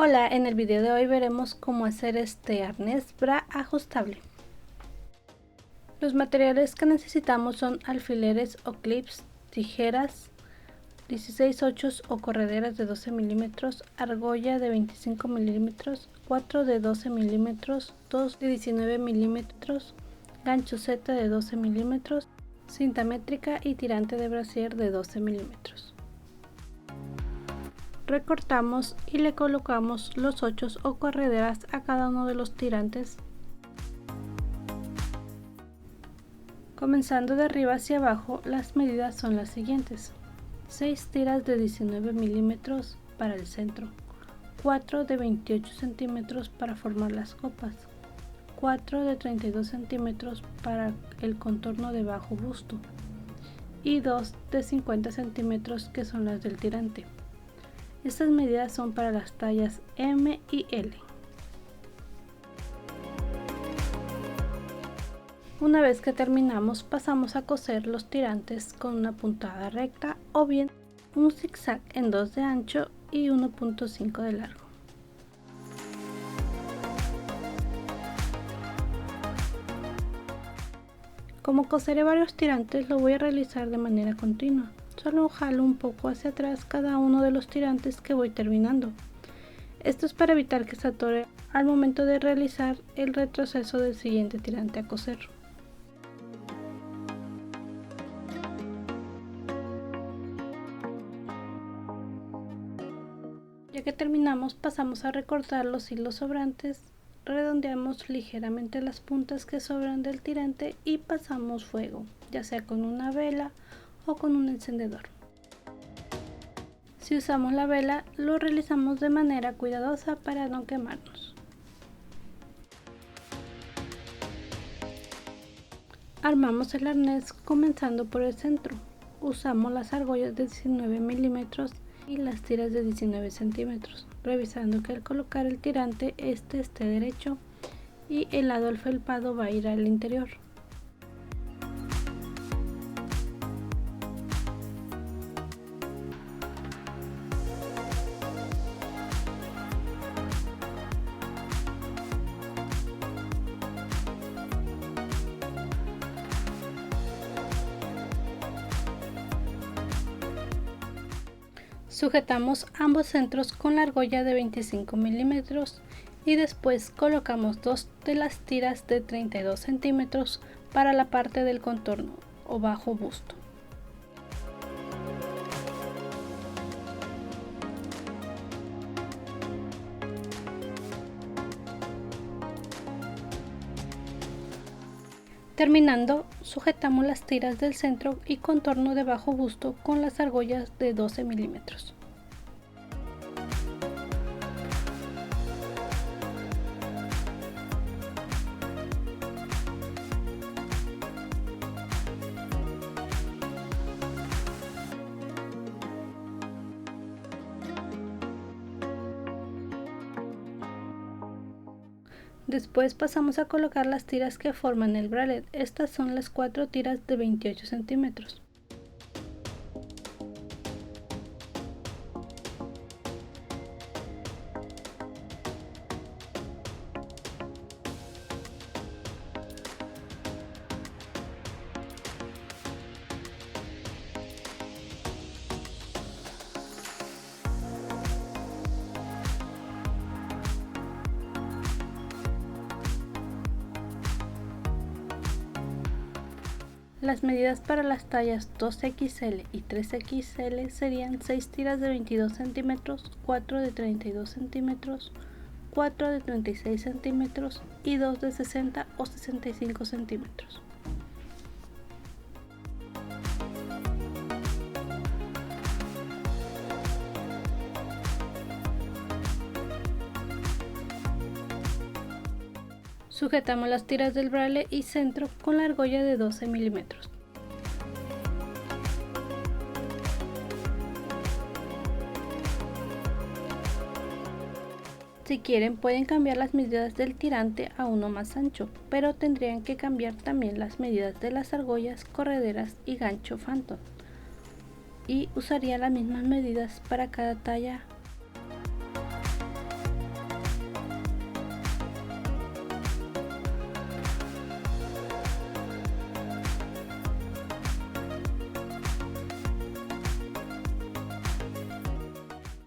Hola, en el video de hoy veremos cómo hacer este arnés bra ajustable. Los materiales que necesitamos son alfileres o clips, tijeras, 16/8 o correderas de 12 milímetros, argolla de 25 milímetros, 4 de 12 milímetros, 2 de 19 milímetros, gancho Z de 12 milímetros, cinta métrica y tirante de brasier de 12 milímetros. Recortamos y le colocamos los ochos o correderas a cada uno de los tirantes, comenzando de arriba hacia abajo. Las medidas son las siguientes: 6 tiras de 19 milímetros para el centro, 4 de 28 centímetros para formar las copas, 4 de 32 centímetros para el contorno de bajo busto y 2 de 50 centímetros que son las del tirante. Estas medidas son para las tallas M y L. Una vez que terminamos, pasamos a coser los tirantes con una puntada recta o bien un zigzag en 2 de ancho y 1.5 de largo. Como coseré varios tirantes, lo voy a realizar de manera continua. Solo jalo un poco hacia atrás cada uno de los tirantes que voy terminando. Esto es para evitar que se atore al momento de realizar el retroceso del siguiente tirante a coser. Ya que terminamos, pasamos a recortar los hilos sobrantes, redondeamos ligeramente las puntas que sobran del tirante y pasamos fuego, ya sea con una vela o con un encendedor. Si usamos la vela, lo realizamos de manera cuidadosa para no quemarnos. Armamos el arnés comenzando por el centro. Usamos las argollas de 19 milímetros y las tiras de 19 centímetros, revisando que al colocar el tirante este esté derecho y el lado del felpado va a ir al interior. Sujetamos ambos centros con la argolla de 25 milímetros y después colocamos dos de las tiras de 32 centímetros para la parte del contorno o bajo busto. Terminando, sujetamos las tiras del centro y contorno de bajo busto con las argollas de 12 milímetros. Después pasamos a colocar las tiras que forman el bralette. Estas son las 4 tiras de 28 centímetros. Las medidas para las tallas 2XL y 3XL serían 6 tiras de 22 centímetros, 4 de 32 centímetros, 4 de 36 centímetros y 2 de 60 o 65 centímetros. Sujetamos las tiras del braille y centro con la argolla de 12 milímetros. Si quieren pueden cambiar las medidas del tirante a uno más ancho, pero tendrían que cambiar también las medidas de las argollas, correderas y gancho Phantom, y usaría las mismas medidas para cada talla.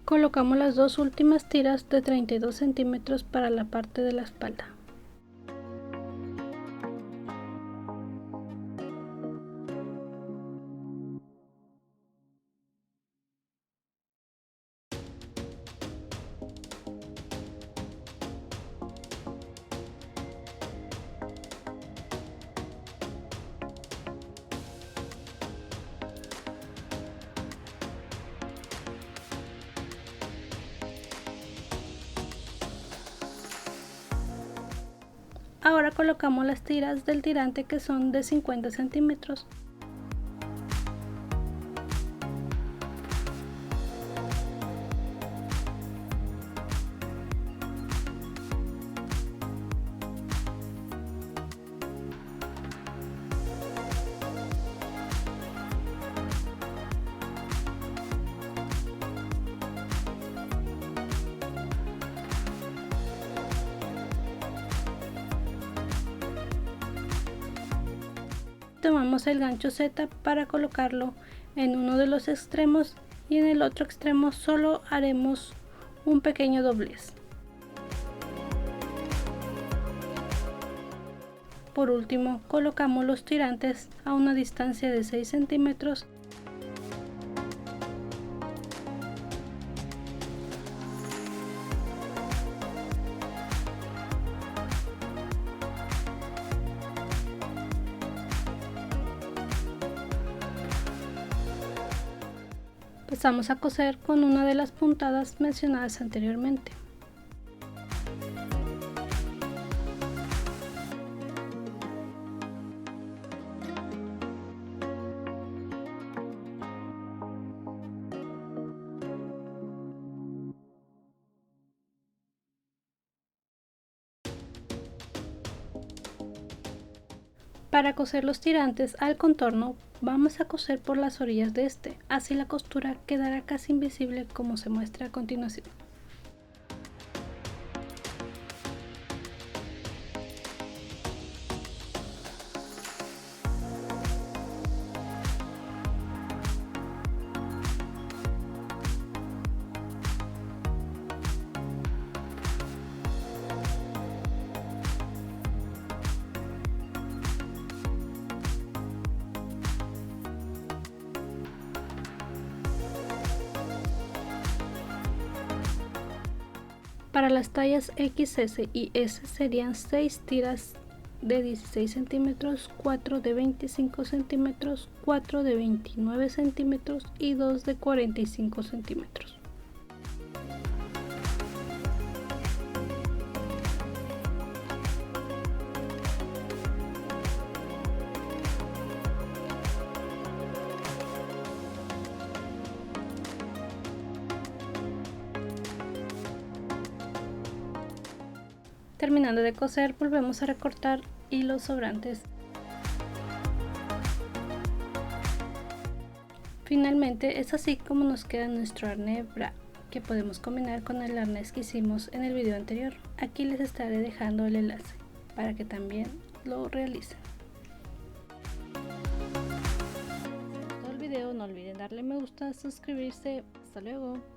Colocamos las dos últimas tiras de 32 centímetros para la parte de la espalda. Ahora colocamos las tiras del tirante que son de 50 centímetros. Tomamos el gancho Z para colocarlo en uno de los extremos y en el otro extremo solo haremos un pequeño doblez. Por último, colocamos los tirantes a una distancia de 6 centímetros . Pasamos a coser con una de las puntadas mencionadas anteriormente. Para coser los tirantes al contorno, vamos a coser por las orillas de este, así la costura quedará casi invisible como se muestra a continuación. Para las tallas XS y S serían 6 tiras de 16 centímetros, 4 de 25 centímetros, 4 de 29 centímetros y 2 de 45 centímetros. Terminando de coser, volvemos a recortar hilos sobrantes. Finalmente es así como nos queda nuestro arnés bra, que podemos combinar con el arnés que hicimos en el video anterior. Aquí les estaré dejando el enlace para que también lo realicen. Si les gustó el video, no olviden darle me gusta, suscribirse. Hasta luego.